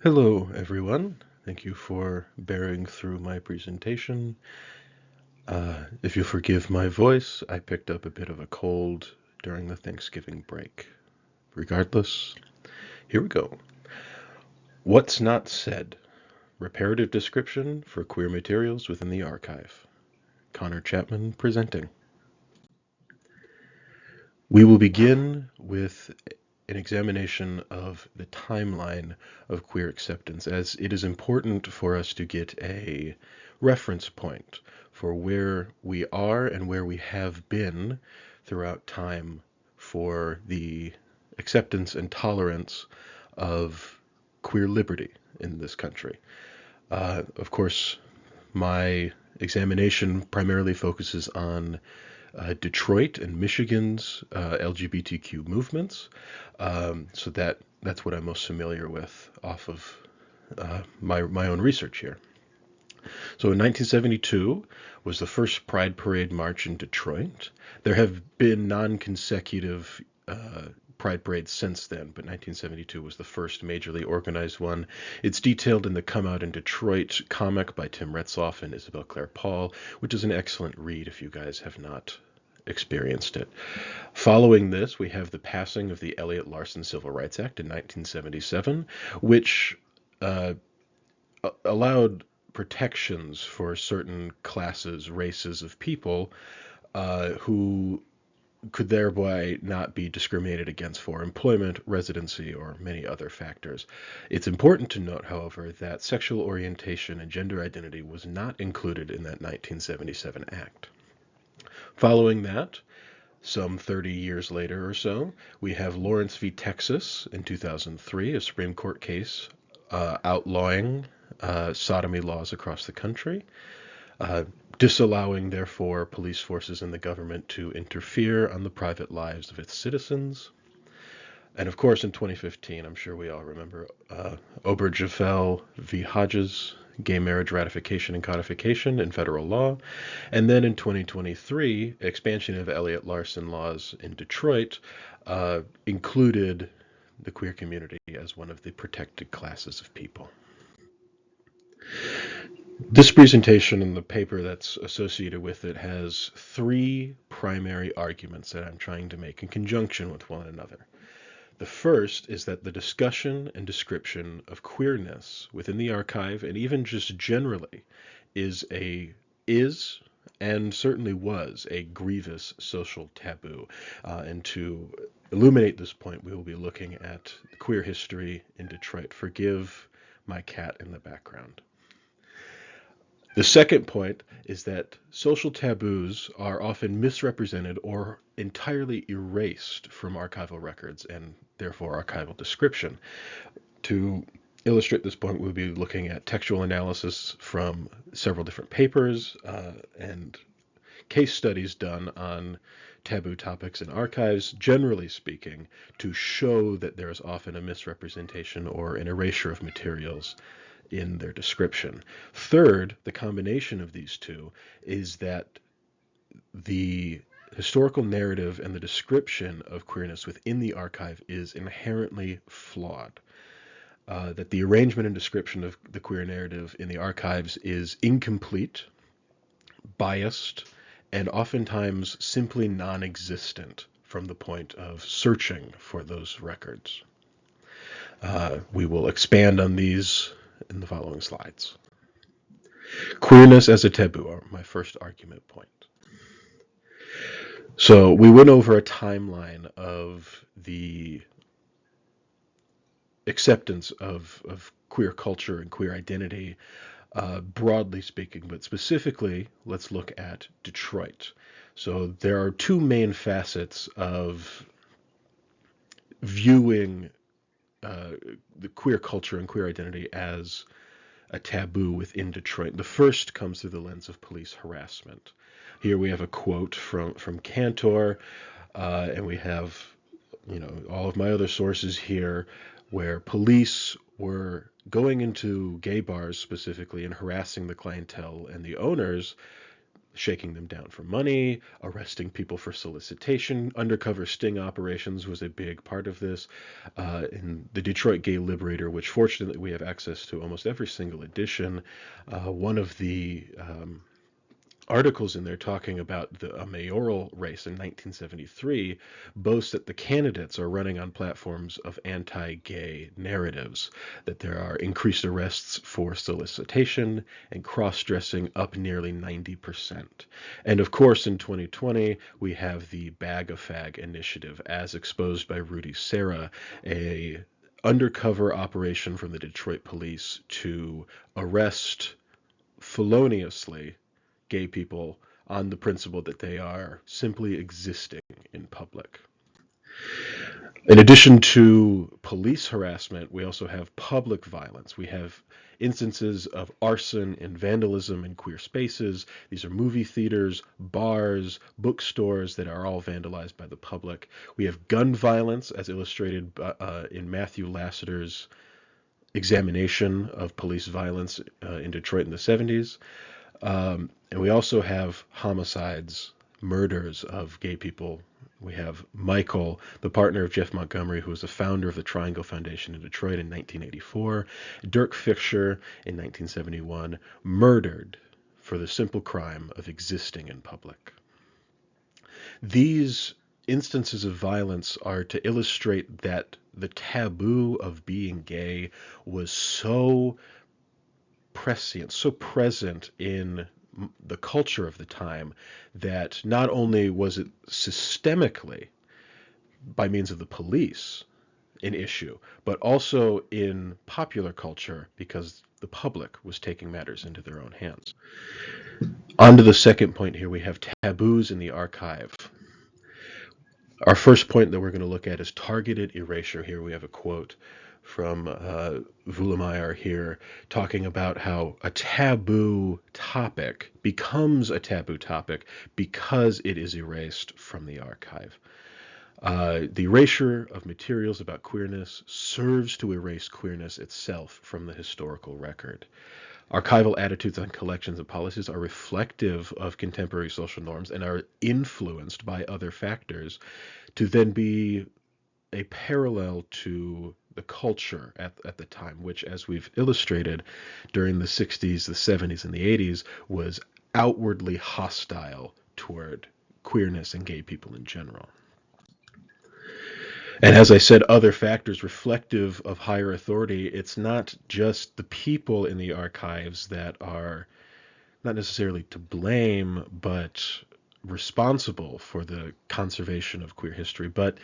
Hello, everyone. Thank you for bearing through my presentation. If you'll forgive my voice, I picked up a bit of a cold during the Thanksgiving break. Regardless, here we go. What's Not Said? Reparative Description for Queer Materials Within the Archive. Connor Chapman presenting. We will begin with an examination of the timeline of queer acceptance, as it is important for us to get a reference point for where we are and where we have been throughout time for the acceptance and tolerance of queer liberty in this country. Of course, my examination primarily focuses on Detroit and Michigan's LGBTQ movements. So that's what I'm most familiar with off of my own research here. So in 1972 was the first Pride Parade march in Detroit. There have been non-consecutive Pride parades since then, but 1972 was the first majorly organized one. It's detailed in the Come Out in Detroit comic by Tim Retzloff and Isabel Claire Paul, which is an excellent read if you guys have not experienced it. Following this, we have the passing of the Elliott Larson Civil Rights Act in 1977, which uh, allowed protections for certain classes, races of people who could thereby not be discriminated against for employment, residency, or many other factors. It's important to note, however, that sexual orientation and gender identity was not included in that 1977 act. Following that, some 30 years later or so, we have Lawrence v. Texas in 2003, a Supreme Court case outlawing sodomy laws across the country, disallowing, therefore, police forces and the government to interfere on the private lives of its citizens. And of course, in 2015, I'm sure we all remember Obergefell v. Hodges, gay marriage ratification and codification in federal law. And then in 2023, expansion of Elliott Larson laws in Detroit included the queer community as one of the protected classes of people. This presentation and the paper that's associated with it has three primary arguments that I'm trying to make in conjunction with one another. The first is that the discussion and description of queerness within the archive and even just generally is and certainly was a grievous social taboo. And to illuminate this point, we will be looking at queer history in Detroit. Forgive my cat in the background. The second point is that social taboos are often misrepresented or entirely erased from archival records and therefore archival description. To illustrate this point, we'll be looking at textual analysis from several different papers and case studies done on taboo topics in archives, generally speaking, to show that there is often a misrepresentation or an erasure of materials in their description. Third, the combination of these two is that the historical narrative and the description of queerness within the archive is inherently flawed. That the arrangement and description of the queer narrative in the archives is incomplete, biased, and oftentimes simply non-existent from the point of searching for those records. We will expand on these in the following slides. Queerness as a taboo are my first argument point. So we went over a timeline of the acceptance of queer culture and queer identity, broadly speaking, but specifically, let's look at Detroit. So there are two main facets of viewing the queer culture and queer identity as a taboo within Detroit. The first comes through the lens of police harassment. Here we have a quote from Cantor, and we have all of my other sources here where police were going into gay bars specifically and harassing the clientele and the owners shaking them down for money, arresting people for solicitation. Undercover sting operations was a big part of this. In the Detroit Gay Liberator, which fortunately we have access to almost every single edition, one of the articles in there talking about a mayoral race in 1973 boasts that the candidates are running on platforms of anti-gay narratives, that there are increased arrests for solicitation and cross-dressing up nearly 90%. And of course, in 2020, we have the Bag a Fag initiative, as exposed by Rudy Serra, a undercover operation from the Detroit police to arrest feloniously gay people on the principle that they are simply existing in public. In addition to police harassment, we also have public violence. We have instances of arson and vandalism in queer spaces. These are movie theaters, bars, bookstores that are all vandalized by the public. We have gun violence, as illustrated in Matthew Lassiter's examination of police violence in Detroit in the 70s. And we also have homicides, murders of gay people. We have Michael, the partner of Jeff Montgomery, who was the founder of the Triangle Foundation in Detroit in 1984. Dirk Fischer in 1971, murdered for the simple crime of existing in public. These instances of violence are to illustrate that the taboo of being gay was so prescient, so present in the culture of the time, that not only was it systemically, by means of the police, an issue, but also in popular culture because the public was taking matters into their own hands. On to the second point here, we have taboos in the archive. Our first point that we're going to look at is targeted erasure. Here we have a quote from Wulemeyer here, talking about how a taboo topic becomes a taboo topic because it is erased from the archive. The erasure of materials about queerness serves to erase queerness itself from the historical record. Archival attitudes on collections and policies are reflective of contemporary social norms and are influenced by other factors to then be a parallel to the culture at the time, which, as we've illustrated, during the 60s, the 70s, and the 80s, was outwardly hostile toward queerness and gay people in general. And as I said, other factors reflective of higher authority. It's not just the people in the archives that are not necessarily to blame, but responsible for the conservation of queer history, but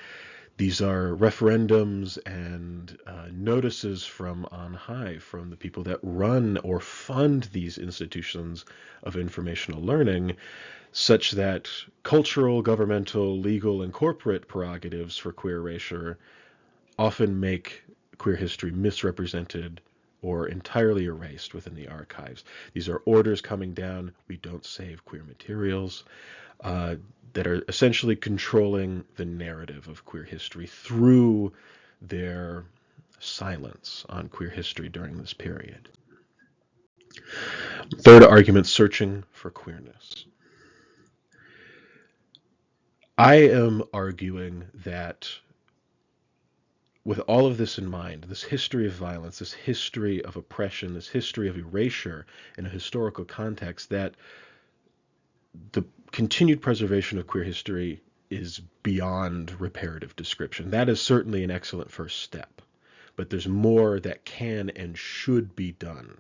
these are referendums and notices from on high, from the people that run or fund these institutions of informational learning, such that cultural, governmental, legal, and corporate prerogatives for queer erasure often make queer history misrepresented or entirely erased within the archives. These are orders coming down, we don't save queer materials, that are essentially controlling the narrative of queer history through their silence on queer history during this period. Third argument, searching for queerness. I am arguing that with all of this in mind, this history of violence, this history of oppression, this history of erasure in a historical context, that the continued preservation of queer history is beyond reparative description. That is certainly an excellent first step, but there's more that can and should be done.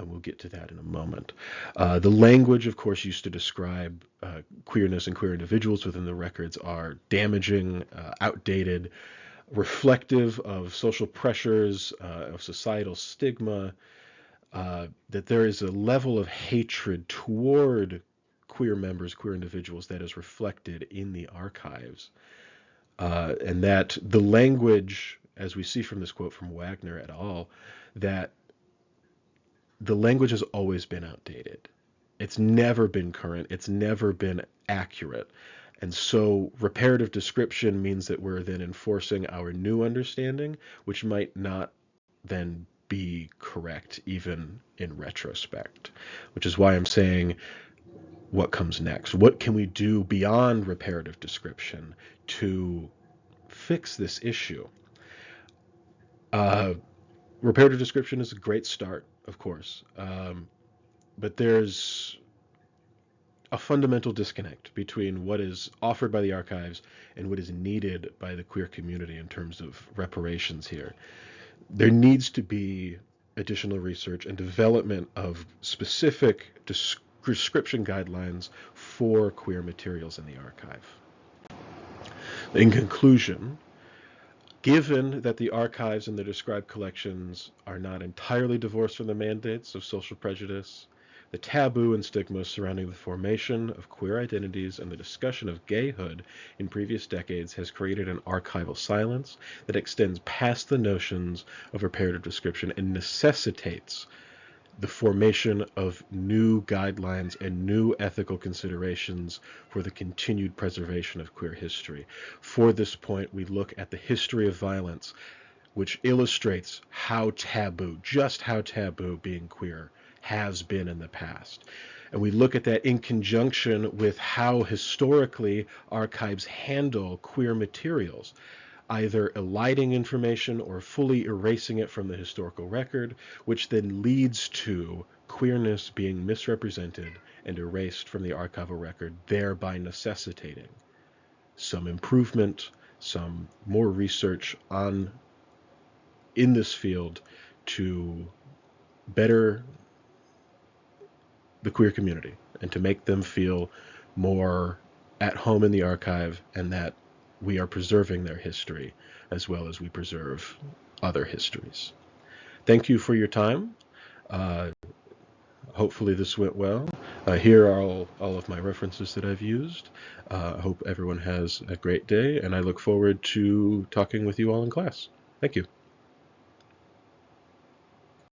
We'll get to that in a moment. The language, of course, used to describe queerness and queer individuals within the records are damaging, outdated, reflective of social pressures, of societal stigma, that there is a level of hatred toward queer members, queer individuals that is reflected in the archives. And that the language, as we see from this quote from Wagner et al., that the language has always been outdated. It's never been current. It's never been accurate. And so reparative description means that we're then enforcing our new understanding, which might not then be correct even in retrospect, which is why I'm saying what comes next. What can we do beyond reparative description to fix this issue? Reparative description is a great start, of course, but there's a fundamental disconnect between what is offered by the archives and what is needed by the queer community in terms of reparations here. There needs to be additional research and development of specific description guidelines for queer materials in the archive. In conclusion, given that the archives and the described collections are not entirely divorced from the mandates of social prejudice, the taboo and stigma surrounding the formation of queer identities and the discussion of gayhood in previous decades has created an archival silence that extends past the notions of reparative description and necessitates the formation of new guidelines and new ethical considerations for the continued preservation of queer history. For this point, we look at the history of violence, which illustrates how taboo, just how taboo being queer has been in the past. And we look at that in conjunction with how historically archives handle queer materials, either eliding information or fully erasing it from the historical record, which then leads to queerness being misrepresented and erased from the archival record, thereby necessitating some improvement, some more research in this field to better the queer community and to make them feel more at home in the archive, and that we are preserving their history as well as we preserve other histories. Thank you for your time. Hopefully this went well. Here are all of my references that I've used. I hope everyone has a great day, and I look forward to talking with you all in class. Thank you.